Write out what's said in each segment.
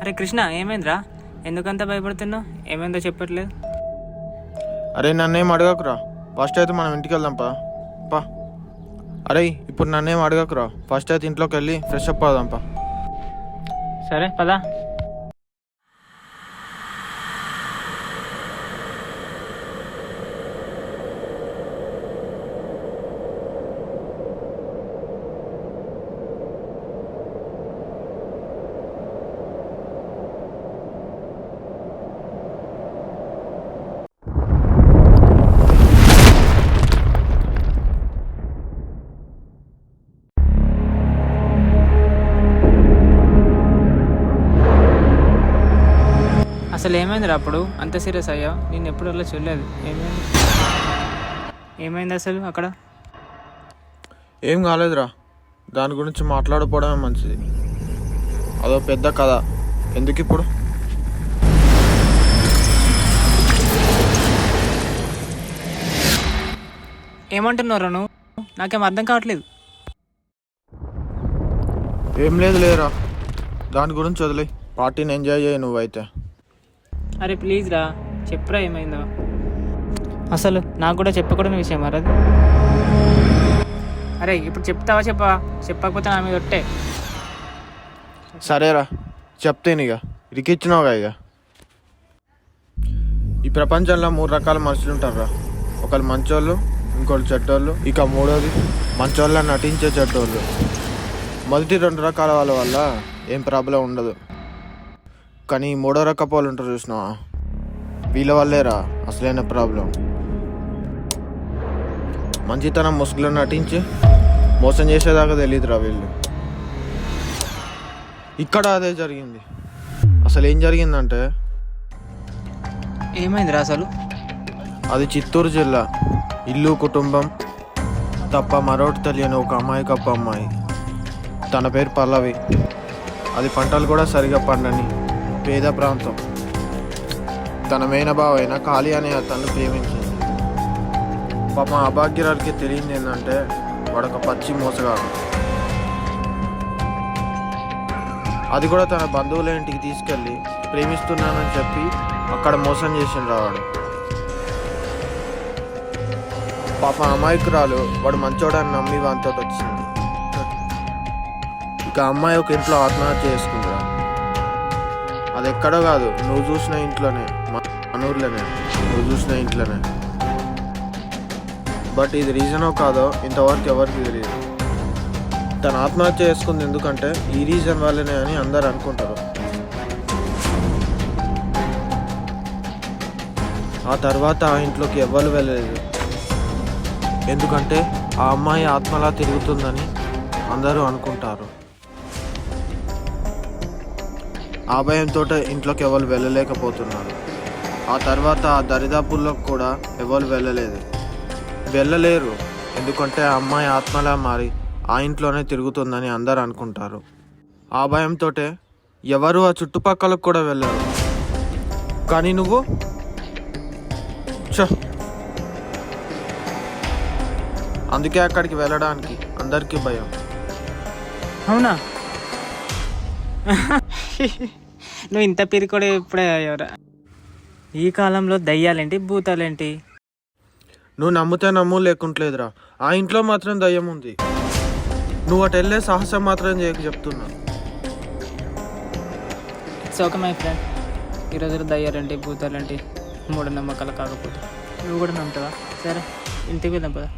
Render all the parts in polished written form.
అరే కృష్ణ, ఏమైందిరా? ఎందుకంత భయపడుతున్నావు? ఏమైందో చెప్పట్లేదు. అరే నన్నేం అడగకురా, ఫస్ట్ అయితే మనం ఇంటికి వెళ్దాం పా పా. అరే ఇప్పుడు నన్నేం అడగకురా, ఫస్ట్ అయితే ఇంట్లోకి వెళ్ళి ఫ్రెష్ అప్ అవుదాం పా. సరే పదా. అసలు ఏమైందిరా అప్పుడు అంత సీరియస్ అయ్యా? నేను ఎప్పుడు అలా చూడలేదు. ఏమైంది అసలు అక్కడ? ఏం కాలేదురా, దాని గురించి మాట్లాడుకోవడమే మంచిది. అదో పెద్ద కథ, ఎందుకు ఇప్పుడు? ఏమంటున్నారా నువ్వు? నాకేం అర్థం కావట్లేదు. ఏం లేదు లేరా, దాని గురించి వదిలే, పార్టీని ఎంజాయ్ చేయి నువ్వైతే. అరే ప్లీజ్ రా, చెప్పురా ఏమైందో. అసలు నాకు కూడా చెప్పకూడని విషయం మరి అది. అరే ఇప్పుడు చెప్తావా చెప్పకపోతే నా మీద ఒట్టే. సరేరా చెప్తేను, ఇక ఇరికిచ్చినావుగా. ఇక ఈ ప్రపంచంలో 3 రకాల మనుషులు ఉంటారురా. ఒకళ్ళు మంచోళ్ళు, ఇంకోళ్ళు చెడ్డోళ్ళు, ఇక మూడోది మంచోళ్ళ నటించే చెడ్డోళ్ళు. మొదటి 2 రకాల వాళ్ళ వల్ల ఏం ప్రాబ్లం ఉండదు, కానీ 3వ రకపు వాళ్ళు ఉంటారు చూసినావా, వీళ్ళ వల్లేరా అసలైన ప్రాబ్లం. మంచితనం ముసుగులో నటించి మోసం చేసేదాకా తెలియదురా వీళ్ళు. ఇక్కడ అదే జరిగింది. అసలు ఏం జరిగిందంటే, ఏమైందిరా అసలు? అది చిత్తూరు జిల్లా. ఇల్లు కుటుంబం తప్ప మరొకటి తెలియని ఒక అమాయకపు అమ్మాయి. తన పేరు పల్లవి. అది పంటలు కూడా సరిగా పండని పేద ప్రాంతం. తన మేనబావ అయిన కాళీ అనే అతన్ని ప్రేమించింది. పాప అభాగ్యురాలకి తెలియంది ఏంటంటే, వాడొక పచ్చి మోసగాడు. అది కూడా తన బంధువుల ఇంటికి తీసుకెళ్ళి ప్రేమిస్తున్నానని చెప్పి అక్కడ మోసం చేసిండ్రు వాడు. పాప అమాయకురాలు వాడు మంచోడని నమ్మి వానితో వచ్చింది. ఇక అమ్మాయి ఒక ఇంట్లో ఆత్మహత్య చేసుకుందిరా. అది ఎక్కడో కాదు, నువ్వు చూసిన ఇంట్లోనే, మన ఊర్లోనే, నువ్వు చూసిన ఇంట్లోనే. బట్ ఇది రీజనో కాదో ఇంతవరకు ఎవరికి తెలియదు. తను ఆత్మహత్య చేసుకుంది ఎందుకంటే ఈ రీజన్ వల్లనే అని అందరు అనుకుంటారు. ఆ తర్వాత ఆ ఇంట్లోకి ఎవ్వరు వెళ్ళలేదు, ఎందుకంటే ఆ అమ్మాయి ఆత్మలా తిరుగుతుందని అందరూ అనుకుంటారు. ఆ భయంతో ఇంట్లోకి ఎవరు వెళ్ళలేకపోతున్నారు. ఆ తర్వాత ఆ దరిదాపుల్లోకి కూడా ఎవరు వెళ్ళలేరు, ఎందుకంటే ఆ అమ్మాయి ఆత్మలా మారి ఆ ఇంట్లోనే తిరుగుతుందని అందరు అనుకుంటారు. ఆ భయంతో ఎవరు ఆ చుట్టుపక్కలకు కూడా వెళ్ళరు. కానీ నువ్వు అందుకే అక్కడికి వెళ్ళడానికి అందరికీ భయం. అవునా? నువ్వు ఇంత పిరికొడే ఇప్పుడే ఎవరా? ఈ కాలంలో దయ్యాలేంటి భూతాలేంటి? నువ్వు నమ్మితే నమ్ము, లేకుంటలేదురా. ఆ ఇంట్లో మాత్రం దయ్యం ఉంది. నువ్వు అటు వెళ్ళే సాహసం మాత్రం చేయకు చెప్తున్నా. It's okay my friend. ఈ రోజుల్లో దయ్యాలేంటి భూతాలేంటి మూఢనమ్మకాలు కాకపోతే నువ్వు కూడా నమ్ముతావా? సరే ఇంటికి వెళ్దాం పదా.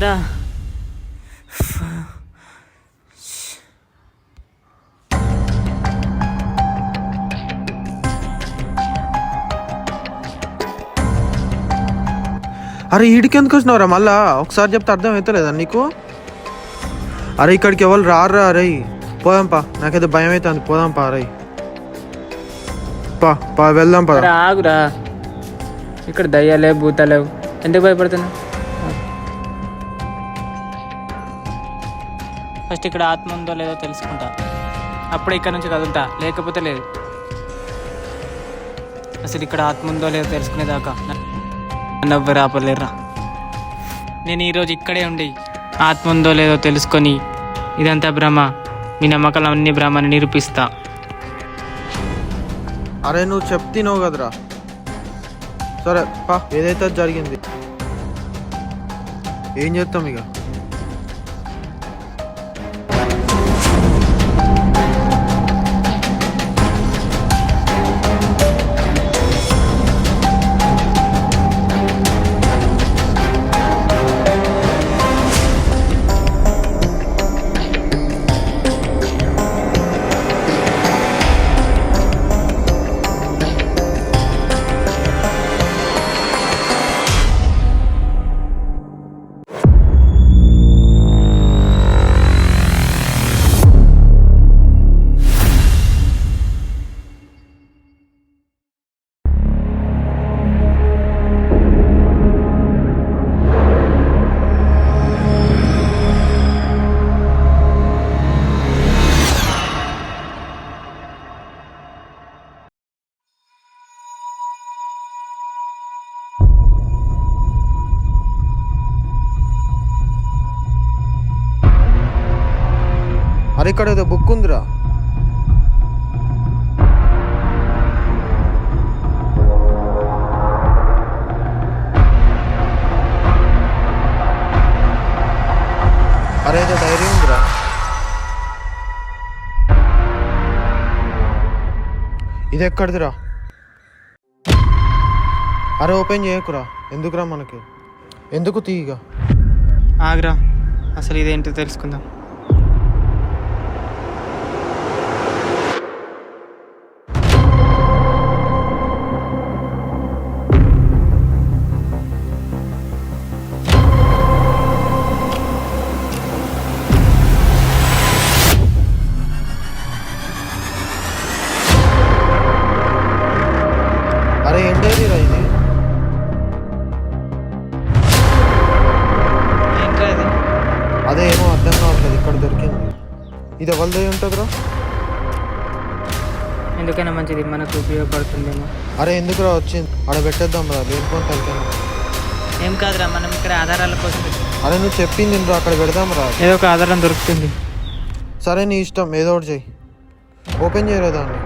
రా. అరే ఈడికి ఎందుకు వచ్చినావురా మళ్ళా? ఒకసారి చెప్తే అర్థం అవుతలేదా నీకు? అరే ఇక్కడికి ఎవరు రారా? అరే పోదాంపా, నాకైతే భయం అవుతుంది. పోదాంపా అరే, పా వెళ్దాం పా. అరే ఆగురా, ఇక్కడ దయ్యాలేవు భూతాలేవు, ఎందుకు భయపడుతున్నావు? ఫస్ట్ ఇక్కడ ఆత్మ ఉందో లేదో తెలుసుకుంటా, అప్పుడే ఇక్కడ నుంచి కదులుతా, లేకపోతే లేదు. అసలు ఇక్కడ ఆత్మ ఉందో లేదో తెలుసుకునేదాకా నన్ను ఎవ్వరు ఆపలేరురా. నేను ఈరోజు ఇక్కడే ఉండి ఆత్మ ఉందో లేదో తెలుసుకొని ఇదంతా భ్రమ, మీ నమ్మకాలు అన్ని భ్రమని నిరూపిస్తా. అరే నువ్వు చెప్తున్నావు కదరా, సరే పా, ఏదైతే అది జరిగింది. ఏం చేస్తాం ఇక? అరే ఇక్కడ ఏదో బుక్ ఉందిరా. అరే ఏదో డైరీ ఉందిరా. ఇది ఎక్కడిదిరా? అరే ఓపెన్ చేయకురా, ఎందుకురా మనకి, ఎందుకు తీయగా? ఆగ్రా, అసలు ఇదేంటో తెలుసుకుందాం. అరే ఏం డైరీరా ఇది? అదే ఏమో అర్థం కావట్లేదు, ఇక్కడ దొరికింది. ఇది ఎవరిదై ఉంటుందిరా? ఎందుకైనా మంచిది, మనకు ఉపయోగపడుతుందేమో. అరే ఎందుకురా వచ్చింది? ఆడ పెట్టేద్దాం రా, లేకపోతే తలకైనా. ఏం కాదురా, మనం ఇక్కడ ఆధారాల కోసం. అరే నువ్వు చెప్పింది రా, అక్కడ పెడదాం రా, ఏదో ఒక ఆధారం దొరుకుతుంది. సరే నీ ఇష్టం, ఏదో ఒకటి చెయ్యి. ఓపెన్ చేయరా దాన్ని.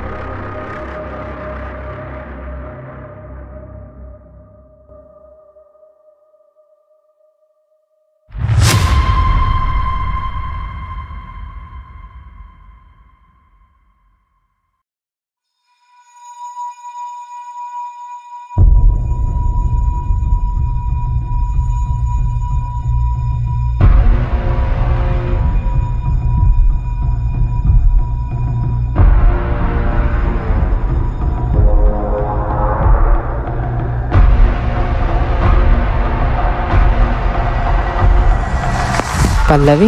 పల్లవి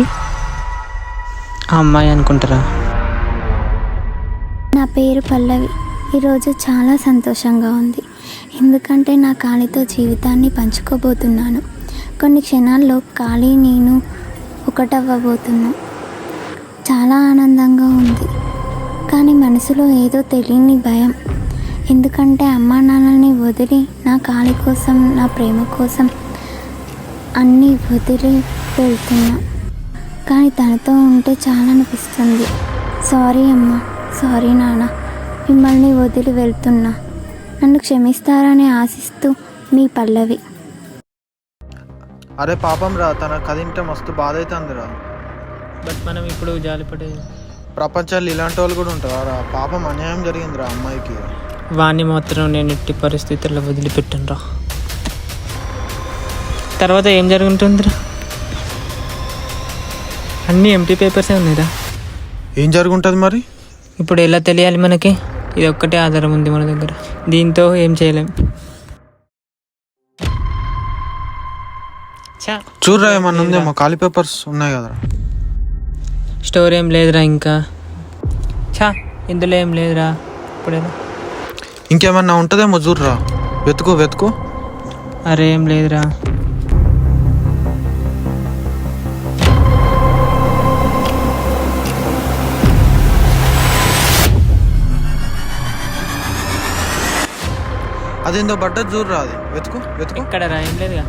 ఆ అమ్మాయి అనుకుంటారా? నా పేరు పల్లవి. ఈరోజు చాలా సంతోషంగా ఉంది, ఎందుకంటే నా కాళీతో జీవితాన్ని పంచుకోబోతున్నాను. కొన్ని క్షణాల్లో కాళీ నేను ఒకటవ్వబోతున్నా. చాలా ఆనందంగా ఉంది, కానీ మనసులో ఏదో తెలియని భయం. ఎందుకంటే అమ్మా నాన్నల్ని వదిలి నా కాళీ కోసం, నా ప్రేమ కోసం అన్నీ వదిలి వెళ్తున్నా. కానీ తనతో ఉంటే చాలా అనిపిస్తుంది. సారీ అమ్మ, సారీ నాన్న, మిమ్మల్ని వదిలి వెళ్తున్నా, నన్ను క్షమిస్తారని ఆశిస్తూ మీ పల్లవి. అరే పాపం రా, తన కదింటే మస్తు బాధ అవుతుందిరా. బట్ మనం ఇప్పుడు జాలిపడే ప్రపంచాలు ఇలాంటి వాళ్ళు కూడా ఉంటారా? పాపం అన్యాయం జరిగిందిరా అమ్మాయికి. వాణ్ణి మాత్రం నేను ఎట్టి పరిస్థితుల్లో వదిలిపెట్టను రా. తర్వాత ఏం జరుగుతుందిరా? అన్నీ ఎంటీ పేపర్సే ఉన్నాయిరా. ఏం జరుగుంటుంది మరి? ఇప్పుడు ఎలా తెలియాలి మనకి? ఇది ఒక్కటే ఆధారం ఉంది మన దగ్గర, దీంతో ఏం చేయలేం. చూడరా ఏమన్నా ఉందేమో, ఖాళీ పేపర్స్ ఉన్నాయి కదరా. స్టోర్ ఏం లేదురా ఇంకా. ఇందులో ఏం లేదురా. ఇప్పుడేనా ఇంకేమన్నా ఉంటుందేమో చూడరా, వెతుకు వెతుకు. అరే ఏం లేదురా. అదేందో పడ్డది చూడరా, అది వెతుకు వెతుకు. ఎక్కడరా? ఏం లేదుగా.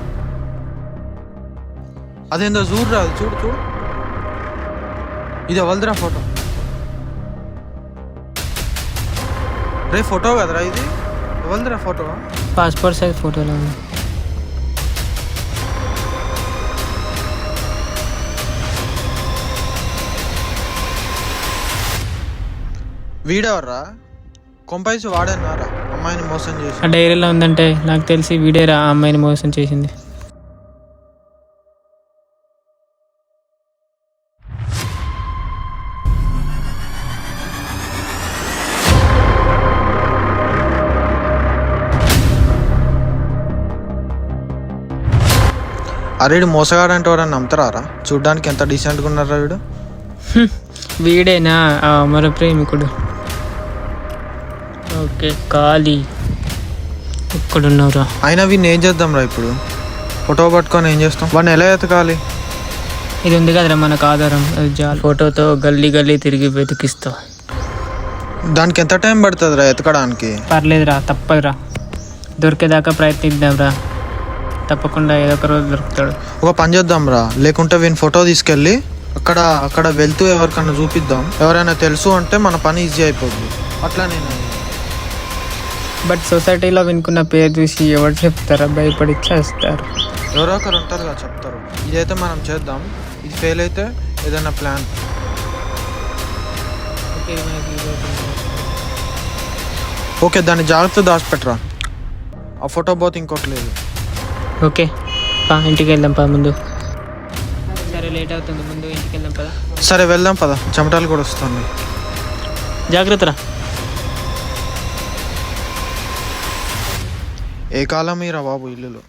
అదేందో చూడరా, అది చూడు చూడు. ఇది ఎవరిదిరా ఫోటో? రే ఫోటో కదరా ఇది, ఎవరిదిరా ఫోటో? పాస్పోర్ట్ సైజ్ ఫోటోలో ఉంది. వీడెవర్రా? కొంపైసి వాడన్నారా అమ్మాయిని మోసం చేసి? ఆ డైరీలో ఉందంటే నాకు తెలిసి వీడేరా ఆ అమ్మాయిని మోసం చేసింది. అరే వీడు మోసగాడంటే ఎవరన్నా నమ్ముతారా? చూడ్డానికి ఎంత డీసెంట్గా ఉన్నారా వీడు. వీడేనా ఆ అమర ప్రేమికుడు? ఓకే ఖాళీ ఎక్కడున్నావురా? అయినా వీడిని ఏం చేద్దాంరా ఇప్పుడు? ఫోటో పట్టుకొని ఏం చేస్తాం? వాడిని ఎలా ఎతకాలి? ఇది ఉంది కదరా మనకు ఆధారం, అది చాలు. ఫోటోతో గల్లీ గల్లీ తిరిగి వెతికిస్తా. దానికి ఎంత టైం పడుతుందిరా ఎతకడానికి? పర్లేదురా, తప్పదురా, దొరికేదాకా ప్రయత్నిద్దాంరా. తప్పకుండా ఏదో ఒక రోజు దొరుకుతాడు. ఒక పని చేద్దాంరా, లేకుంటే వీని ఫోటో తీసుకెళ్ళి అక్కడ వెళ్తూ ఎవరికన్నా చూపిద్దాం. ఎవరైనా తెలుసు అంటే మన పని ఈజీ అయిపోద్ది. అట్లా నేను బట్ సొసైటీలో వినుకున్న పేరు చూసి ఎవరు చెప్తారా? భయపడి చేస్తారు. ఎవరో ఒకరు ఉంటారు కదా చెప్తారు. ఇదైతే మనం చేద్దాం, ఇది ఫెయిల్ అయితే ఏదైనా ప్లాన్. ఓకే దాన్ని జాగ్రత్త దాచిపెట్టరా, ఆ ఫోటో పోతే ఇంకోటి లేదు. ఓకే ఇంటికి వెళ్దాం పద ముందు. సరే లేట్ అవుతుంది, ముందు ఇంటికి వెళ్దాం పద. సరే వెళ్దాం పద, చెమటలు కూడా వస్తుంది. జాగ్రత్తరా. ఏ కాలం మీరా బాబు ఇల్లులు.